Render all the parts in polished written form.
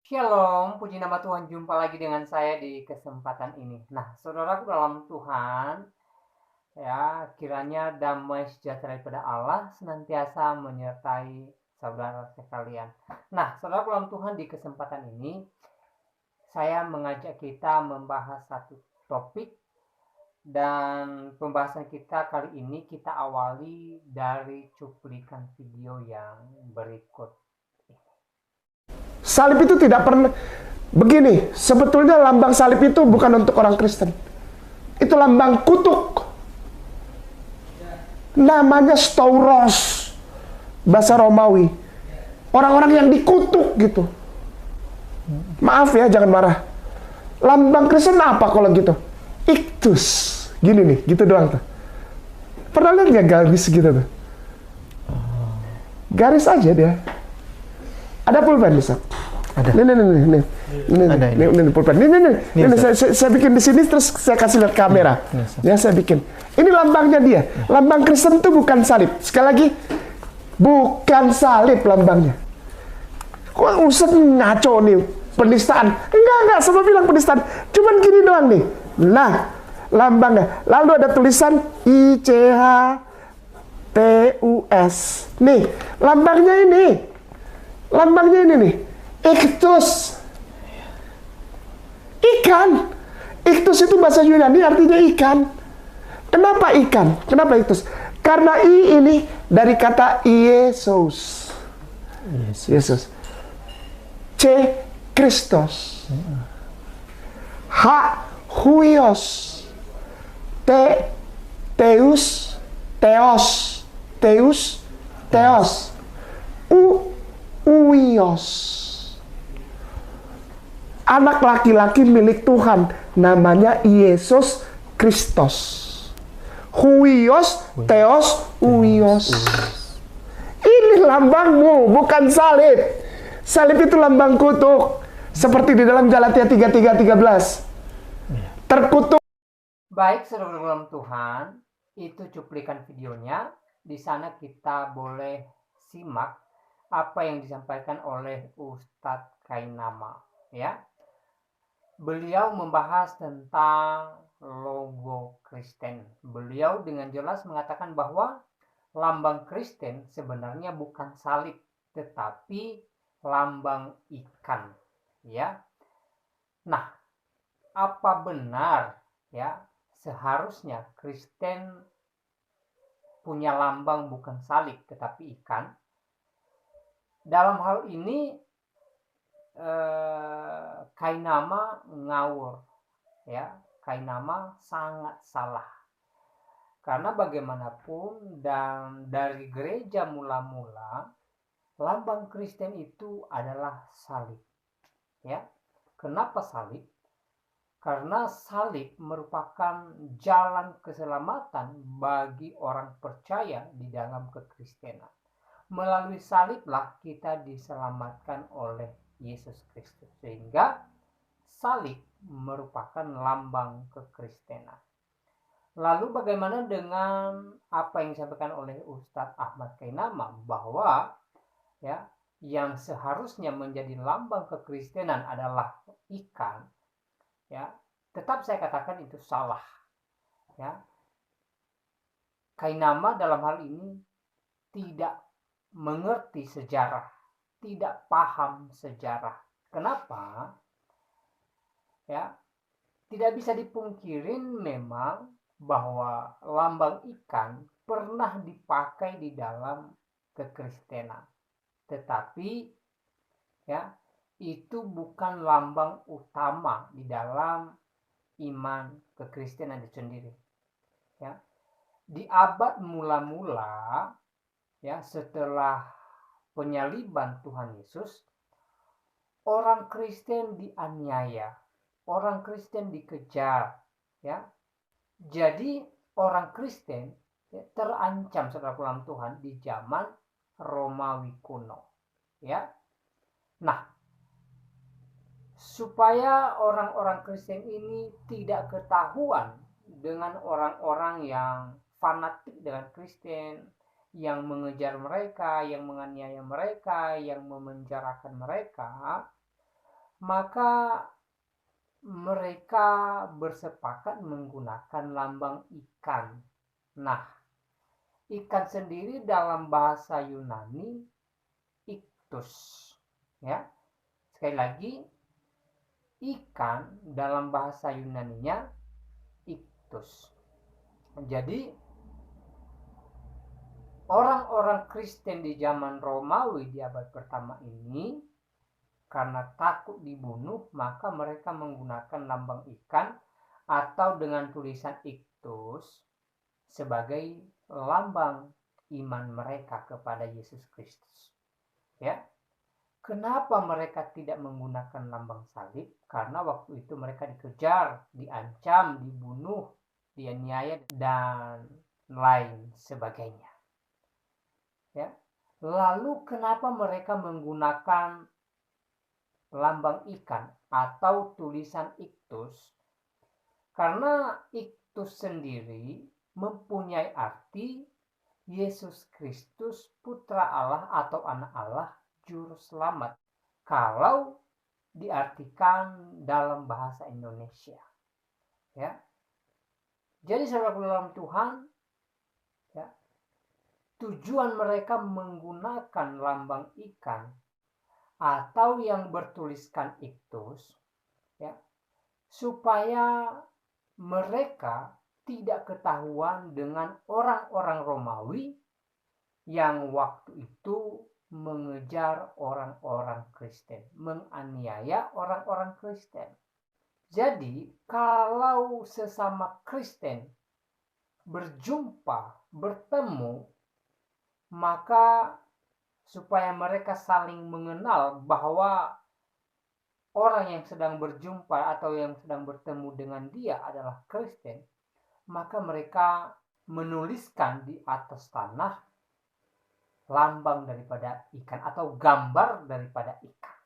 Shalom, puji nama Tuhan, jumpa lagi dengan saya di kesempatan ini. Nah, saudaraku dalam Tuhan, ya, kiranya damai sejahtera daripada Allah senantiasa menyertai saudara sekalian. Nah, saudaraku dalam Tuhan, di kesempatan ini saya mengajak kita membahas satu topik, dan pembahasan kita kali ini kita awali dari cuplikan video yang berikut. Salib itu tidak pernah begini. Sebetulnya lambang salib itu bukan untuk orang Kristen. Itu lambang kutuk. Namanya stauros, bahasa Romawi. Orang-orang yang dikutuk gitu. Maaf ya, jangan marah. Lambang Kristen apa kalau gitu? Iktus. Gini nih, gitu doang tuh. Pernah lihat nggak garis gitu tuh? Garis aja dia. Ada pulpen Ustaz? Ada. Ini pulpen. Ini saya bikin di sini terus saya kasih lihat kamera. Ya, saya bikin. Ini lambangnya dia. Lambang Kristen itu bukan salib. Sekali lagi, bukan salib lambangnya. Kok Ustaz ngaco nih, penistaan? Enggak, semua bilang penistaan. Cuman gini doang nih. Nah, lambangnya. Lalu ada tulisan ICHTUS. Nih, lambangnya ini. Lambangnya ini nih. Iktus. Ikan. Iktus itu bahasa Yunani artinya ikan. Kenapa ikan? Kenapa iktus? Karena I ini dari kata Yesus. Yesus. C. Kristus. H. Huios. T. Teus. Theos. Teus. Theos. U. Uios. Anak laki-laki milik Tuhan, namanya Yesus Kristus. Huios, Theos, Uios. Ini lambangmu, bukan salib. Salib itu lambang kutuk, seperti di dalam Galatia 3:13. Terkutuk. Baik, saudara dalam Tuhan, itu cuplikan videonya. Di sana kita boleh simak apa yang disampaikan oleh Ustadz Kainama, ya. Beliau membahas tentang logo Kristen. Beliau dengan jelas mengatakan bahwa lambang Kristen sebenarnya bukan salib, tetapi lambang ikan, ya. Nah, apa benar, ya, seharusnya Kristen punya lambang bukan salib tetapi ikan? Dalam hal ini Kainama ngawur, ya. Kainama sangat salah, karena bagaimanapun dan dari gereja mula-mula lambang Kristen itu adalah salib, ya. Kenapa salib? Karena salib merupakan jalan keselamatan bagi orang percaya di dalam kekristenan. Melalui saliblah kita diselamatkan oleh Yesus Kristus, sehingga salib merupakan lambang kekristenan. Lalu bagaimana dengan apa yang disampaikan oleh Ustadz Ahmad Kainama, bahwa, ya, yang seharusnya menjadi lambang kekristenan adalah ikan, ya, tetap saya katakan itu salah, ya. Kainama dalam hal ini tidak mengerti sejarah, tidak paham sejarah. Kenapa? Ya, tidak bisa dipungkirin memang bahwa lambang ikan pernah dipakai di dalam kekristenan, tetapi, ya, itu bukan lambang utama di dalam iman kekristenan itu sendiri, ya. Di abad mula-mula, ya, setelah penyaliban Tuhan Yesus, orang Kristen dianiaya, orang Kristen dikejar, ya. Jadi orang Kristen, ya, terancam, saudara dalam Tuhan, di zaman Romawi kuno, ya. Nah, supaya orang-orang Kristen ini tidak ketahuan dengan orang-orang yang fanatik dengan Kristen, yang mengejar mereka, yang menganiaya mereka, yang memenjarakan mereka, maka mereka bersepakat menggunakan lambang ikan. Nah, ikan sendiri dalam bahasa Yunani iktus, ya. Sekali lagi, ikan dalam bahasa Yunaninya iktus. Jadi orang-orang Kristen di zaman Romawi di abad pertama ini, karena takut dibunuh, maka mereka menggunakan lambang ikan atau dengan tulisan iktus sebagai lambang iman mereka kepada Yesus Kristus. Ya. Kenapa mereka tidak menggunakan lambang salib? Karena waktu itu mereka dikejar, diancam, dibunuh, dianiaya, dan lain sebagainya. Ya. Lalu kenapa mereka menggunakan lambang ikan atau tulisan iktus? Karena iktus sendiri mempunyai arti Yesus Kristus putra Allah atau anak Allah, juru selamat, kalau diartikan dalam bahasa Indonesia. Ya. Jadi saudara dalam Tuhan, ya, tujuan mereka menggunakan lambang ikan atau yang bertuliskan iktus, ya, supaya mereka tidak ketahuan dengan orang-orang Romawi yang waktu itu mengejar orang-orang Kristen, menganiaya orang-orang Kristen. Jadi, kalau sesama Kristen berjumpa, bertemu, maka supaya mereka saling mengenal bahwa orang yang sedang berjumpa atau yang sedang bertemu dengan dia adalah Kristen, maka mereka menuliskan di atas tanah lambang daripada ikan atau gambar daripada ikan.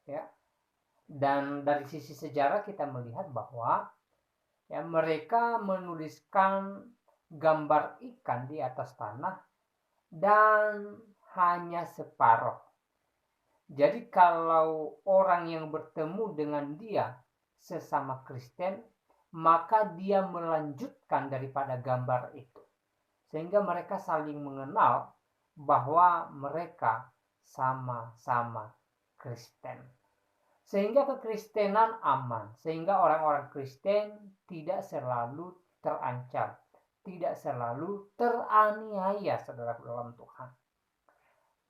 Ya. Dan dari sisi sejarah kita melihat bahwa ya, mereka menuliskan gambar ikan di atas tanah dan hanya separuh. Jadi kalau orang yang bertemu dengan dia sesama Kristen, maka dia melanjutkan daripada gambar itu. Sehingga mereka saling mengenal bahwa mereka sama-sama Kristen. Sehingga kekristenan aman. Sehingga orang-orang Kristen tidak selalu terancam. Tidak selalu teraniaya, saudara dalam Tuhan.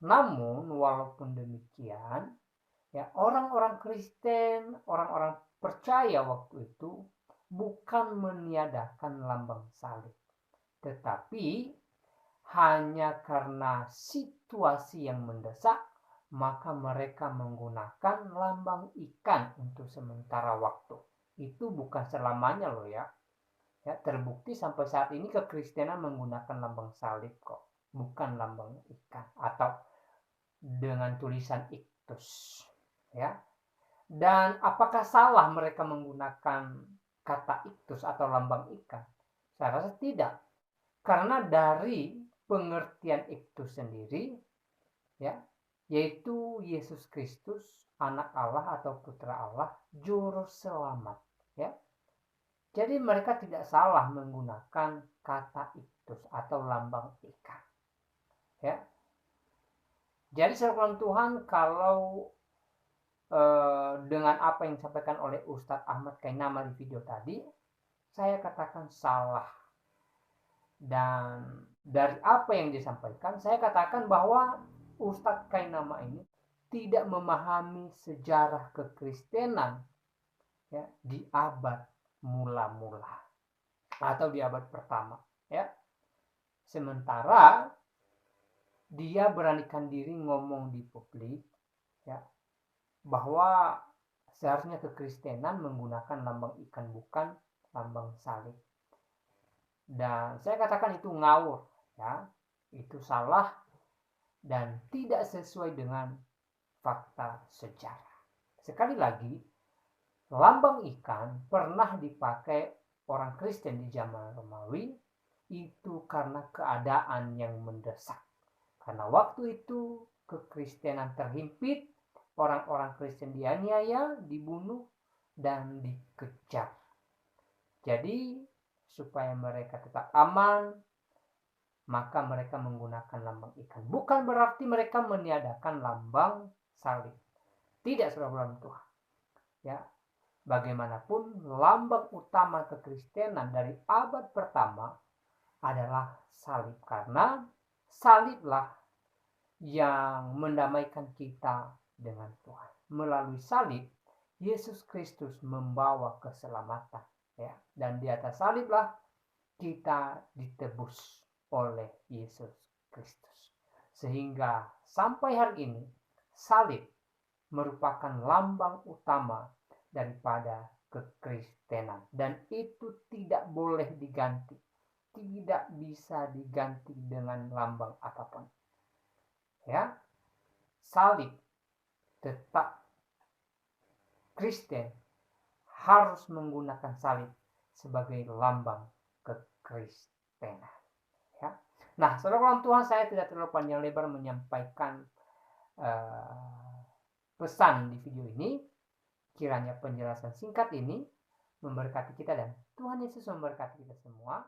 Namun, walaupun demikian, ya, orang-orang Kristen, orang-orang percaya waktu itu bukan meniadakan lambang salib. Tetapi hanya karena situasi yang mendesak, maka mereka menggunakan lambang ikan untuk sementara waktu. Itu bukan selamanya loh ya. Ya, terbukti sampai saat ini kekristenan menggunakan lambang salib kok, bukan lambang ikan atau dengan tulisan iktus. Ya. Dan apakah salah mereka menggunakan kata iktus atau lambang ikan? Saya rasa tidak. Karena dari pengertian iktus sendiri, ya, yaitu Yesus Kristus, anak Allah atau putra Allah, juru selamat, ya. Jadi mereka tidak salah menggunakan kata iktus atau lambang ikan, ya. Jadi saudara Tuhan, kalau dengan apa yang disampaikan oleh Ustadz Ahmad Kainama di video tadi, saya katakan salah. Dan dari apa yang disampaikan, saya katakan bahwa Ustadz Kainama ini tidak memahami sejarah kekristenan ya, di abad mula-mula atau di abad pertama. Ya. Sementara dia beranikan diri ngomong di publik ya, bahwa seharusnya kekristenan menggunakan lambang ikan bukan lambang salib. Dan saya katakan itu ngawur, ya, itu salah dan tidak sesuai dengan fakta sejarah. Sekali lagi, lambang ikan pernah dipakai orang Kristen di zaman Romawi itu karena keadaan yang mendesak. Karena waktu itu kekristenan terhimpit orang-orang Kristen dianiaya, dibunuh, dan dikejar. Jadi supaya mereka tetap aman, maka mereka menggunakan lambang ikan. Bukan berarti mereka meniadakan lambang salib. Tidak, saudara Tuhan. Ya, bagaimanapun lambang utama kekristenan dari abad pertama adalah salib, karena saliblah yang mendamaikan kita dengan Tuhan. Melalui salib, Yesus Kristus membawa keselamatan, ya. Dan di atas saliblah kita ditebus oleh Yesus Kristus. Sehingga sampai hari ini salib merupakan lambang utama daripada kekristenan, dan itu tidak boleh diganti. Tidak bisa diganti dengan lambang apapun. Ya, salib tetap Kristen harus menggunakan salib sebagai lambang kekristenan. Ya. Nah, saudara Tuhan, saya tidak terlalu panjang lebar menyampaikan pesan di video ini. Kiranya penjelasan singkat ini memberkati kita dan Tuhan Yesus memberkati kita semua.